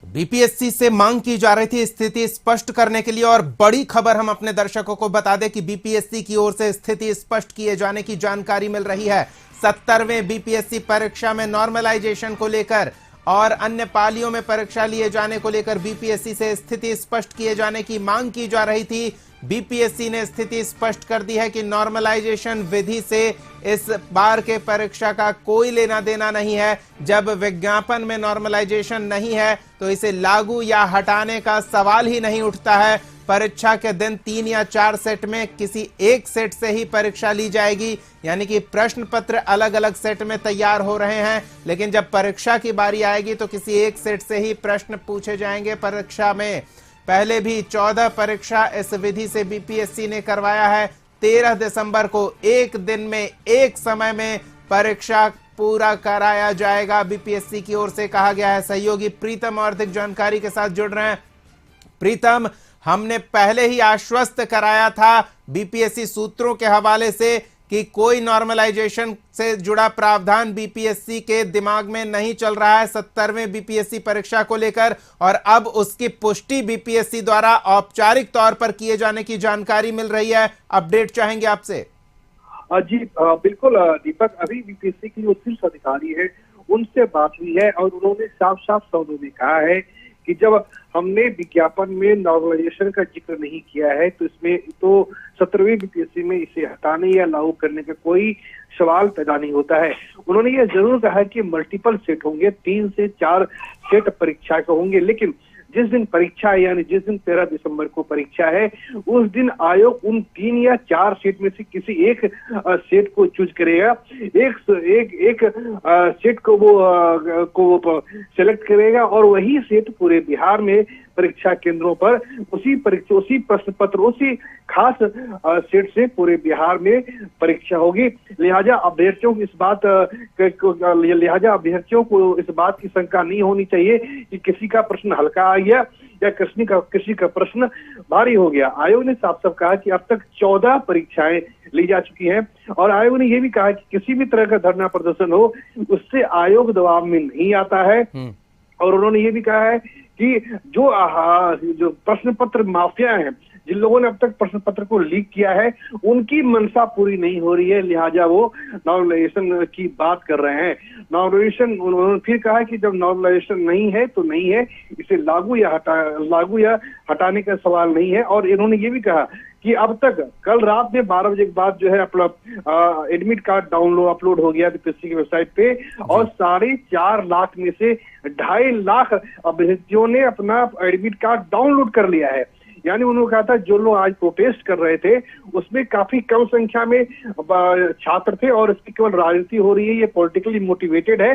BPSC से मांग की जा रही थी स्थिति स्पष्ट करने के लिए और बड़ी खबर हम अपने दर्शकों को बता दें कि बीपीएससी की ओर से स्थिति स्पष्ट किए जाने की जानकारी मिल रही है। 70वें बीपीएससी परीक्षा में नॉर्मलाइजेशन को लेकर और अन्य पालियों में परीक्षा लिए जाने को लेकर बीपीएससी से स्थिति स्पष्ट किए जाने की मांग की जा रही थी। बीपीएससी ने स्थिति स्पष्ट कर दी है कि नॉर्मलाइजेशन विधि से इस बार के परीक्षा का कोई लेना देना नहीं है। जब विज्ञापन में नॉर्मलाइजेशन नहीं है तो इसे लागू या हटाने का सवाल ही नहीं उठता है। परीक्षा के दिन 3 या 4 सेट में किसी एक सेट से ही परीक्षा ली जाएगी, यानी कि प्रश्न पत्र अलग अलग सेट में तैयार हो रहे हैं, लेकिन जब परीक्षा की बारी आएगी तो किसी एक सेट से ही प्रश्न पूछे जाएंगे। परीक्षा में पहले भी 14 परीक्षा इस विधि से बीपीएससी ने करवाया है। 13 दिसंबर को एक दिन में एक समय में परीक्षा पूरा कराया जाएगा, बीपीएससी की ओर से कहा गया है। सहयोगी प्रीतम और अधिक जानकारी के साथ जुड़ रहे हैं। प्रीतम, हमने पहले ही आश्वस्त कराया था बीपीएससी सूत्रों के हवाले से कि कोई नॉर्मलाइजेशन से जुड़ा प्रावधान बीपीएससी के दिमाग में नहीं चल रहा है 70वें बीपीएससी परीक्षा को लेकर, और अब उसकी पुष्टि बीपीएससी द्वारा औपचारिक तौर पर किए जाने की जानकारी मिल रही है। अपडेट चाहेंगे आपसे। जी बिल्कुल दीपक, अभी बीपीएससी की जो शीर्ष अधिकारी है उनसे बात हुई है और उन्होंने साफ साफ शब्दों में कहा है कि जब हमने विज्ञापन में नॉर्मलाइजेशन का जिक्र नहीं किया है तो इसमें तो 70वीं बीपीएससी में इसे हटाने या लागू करने का कोई सवाल पैदा नहीं होता है। उन्होंने ये जरूर कहा कि मल्टीपल सेट होंगे, 3 से 4 सेट परीक्षा के होंगे, लेकिन जिस दिन परीक्षा है यानी जिस दिन 13 दिसंबर को परीक्षा है उस दिन आयोग उन 3 या 4 सेट में से किसी एक सेट को चूज करेगा। एक सेट को वो सेलेक्ट करेगा और वही सेट पूरे बिहार में परीक्षा केंद्रों पर उसी प्रश्न पत्र उसी खास सेट से पूरे बिहार में परीक्षा होगी। लिहाजा अभ्यर्थियों को इस बात की शंका नहीं होनी चाहिए कि किसी का प्रश्न हल्का आ गया या किसी का प्रश्न भारी हो गया। आयोग ने साफ साफ कहा कि अब तक 14 परीक्षाएं ली जा चुकी हैं और आयोग ने यह भी कहा कि किसी भी तरह का धरना प्रदर्शन हो उससे आयोग दबाव में नहीं आता है। और उन्होंने ये भी कहा है कि जो प्रश्न पत्र माफिया हैं, जिन लोगों ने अब तक प्रश्न पत्र को लीक किया है, उनकी मंशा पूरी नहीं हो रही है, लिहाजा वो नॉर्मलाइजेशन की बात कर रहे हैं। नॉर्मलाइजेशन, उन्होंने फिर कहा कि जब नॉर्मलाइजेशन नहीं है तो नहीं है, इसे लागू या हटाने का सवाल नहीं है। और इन्होंने ये भी कहा कि अब तक कल रात में 12 बजे के बाद जो है अपना एडमिट कार्ड अपलोड हो गया बीपीएससी की वेबसाइट पे और 4.5 लाख में से 2.5 लाख अभ्यर्थियों ने अपना एडमिट कार्ड डाउनलोड कर लिया है। यानी उन्होंने कहा था जो लोग आज प्रोटेस्ट कर रहे थे उसमें काफी कम संख्या में छात्र थे और इसकी केवल राजनीति हो रही है, ये पॉलिटिकली मोटिवेटेड है।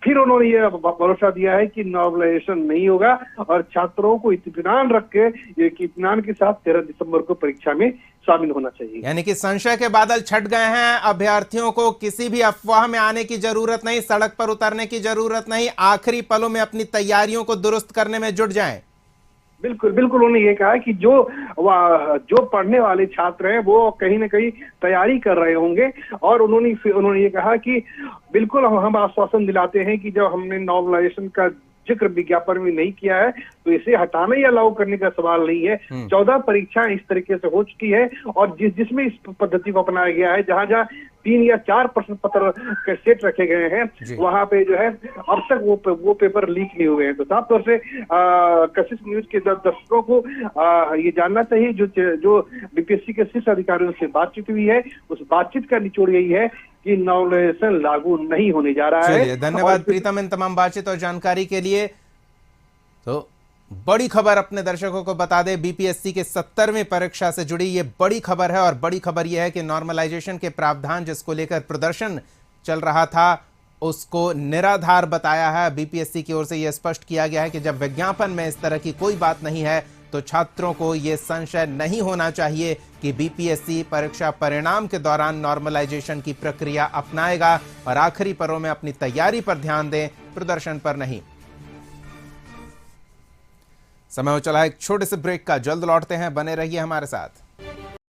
फिर उन्होंने ये भरोसा दिया है कि नॉर्मलाइजेशन नहीं होगा और छात्रों को इत्मीनान रख के इत्मीनान के साथ 13 दिसंबर को परीक्षा में शामिल होना चाहिए। यानी कि संशय के बादल छट गए हैं। अभ्यर्थियों को किसी भी अफवाह में आने की जरूरत नहीं, सड़क पर उतरने की जरूरत नहीं, आखिरी पलों में अपनी तैयारियों को दुरुस्त करने में जुट जाएं। बिल्कुल उन्होंने ये कहा कि जो पढ़ने वाले छात्र हैं वो कहीं ना कहीं तैयारी कर रहे होंगे और उन्होंने ये कहा कि बिल्कुल हम आश्वासन दिलाते हैं कि जब हमने नॉर्मलाइजेशन का जिक्र विज्ञापन में नहीं किया है तो इसे हटाने या लागू करने का सवाल नहीं है। 14 परीक्षाएं इस तरीके से हो चुकी है और जिसमें इस पद्धति को अपनाया गया है, जहां 3 या 4 प्रश्न पत्र के सेट रखे गए हैं वहां पे जो है अब तक वो पेपर लीक नहीं हुए हैं। तो साफ तौर से कशिश न्यूज के दर्शकों को ये जानना चाहिए जो बीपीएससी के शीर्ष अधिकारियों से बातचीत हुई है, उस बातचीत का निचोड़ यही है कि नॉर्मलाइजेशन लागू नहीं होने जा रहा है। धन्यवाद प्रीतम इन तमाम बातचीत और जानकारी के लिए। तो बड़ी खबर अपने दर्शकों को बता दें, बीपीएससी के 70वें परीक्षा से जुड़ी ये बड़ी खबर है और बड़ी खबर यह है कि नॉर्मलाइजेशन के प्रावधान जिसको लेकर प्रदर्शन चल रहा था उसको निराधार बताया है। बीपीएससी की ओर से यह स्पष्ट किया गया है कि जब विज्ञापन में इस तरह की कोई बात नहीं है तो छात्रों को यह संशय नहीं होना चाहिए कि बीपीएससी परीक्षा परिणाम के दौरान नॉर्मलाइजेशन की प्रक्रिया अपनाएगा और आखिरी पलों में अपनी तैयारी पर ध्यान दें, प्रदर्शन पर नहीं। समय हो चला एक छोटे से ब्रेक का, जल्द लौटते हैं, बने रहिए हमारे साथ।